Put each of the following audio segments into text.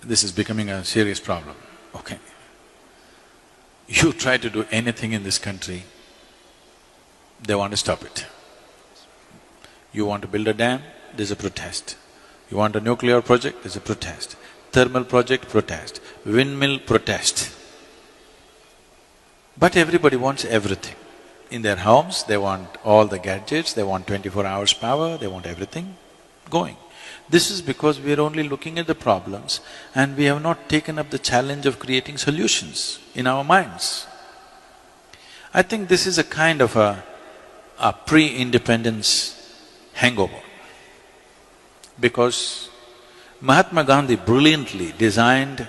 this is becoming a serious problem, okay. You try to do anything in this country, they want to stop it. You want to build a dam, there's a protest. You want a nuclear project, there's a protest. Thermal project, protest. Windmill, protest. But everybody wants everything. In their homes, they want all the gadgets, they want 24 hours power, they want everything going. This is because we are only looking at the problems and we have not taken up the challenge of creating solutions in our minds. I think this is a kind of a pre-independence hangover. Because Mahatma Gandhi brilliantly designed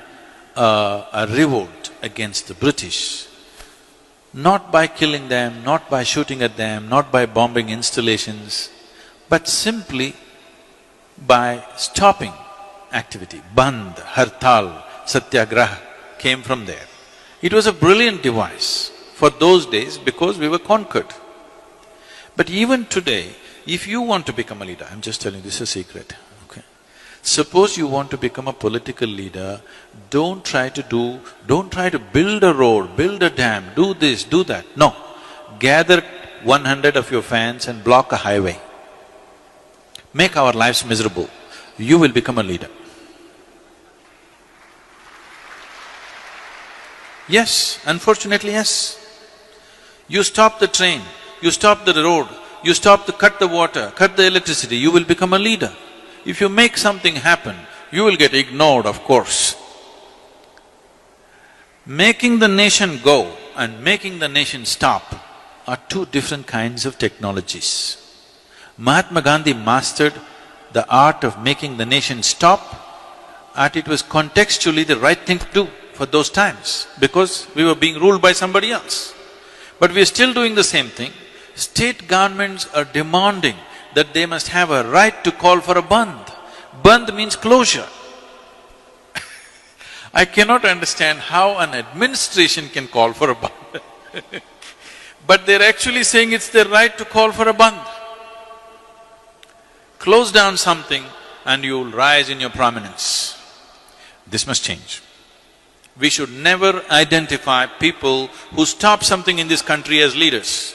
a revolt against the British, not by killing them, not by shooting at them, not by bombing installations, but simply by stopping activity. Bandh, Hartal, Satyagraha came from there. It was a brilliant device for those days because we were conquered. But even today, if you want to become a leader, I'm just telling you, this is a secret, okay? Suppose you want to become a political leader, don't try to build a road, build a dam, do this, do that. No. Gather 100 of your fans and block a highway. Make our lives miserable. You will become a leader. Yes, unfortunately, yes. You stop the train, you stop the road, you cut the water, cut the electricity, you will become a leader. If you make something happen, you will get ignored, of course. Making the nation go and making the nation stop are two different kinds of technologies. Mahatma Gandhi mastered the art of making the nation stop, and it was contextually the right thing to do for those times because we were being ruled by somebody else. But we are still doing the same thing. State governments are demanding that they must have a right to call for a bandh. Bandh means closure. I cannot understand how an administration can call for a bandh but they're actually saying it's their right to call for a bandh. Close down something and you'll rise in your prominence. This must change. We should never identify people who stop something in this country as leaders.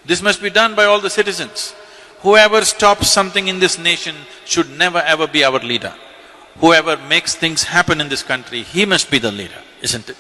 This must be done by all the citizens. Whoever stops something in this nation should never ever be our leader. Whoever makes things happen in this country, he must be the leader, isn't it?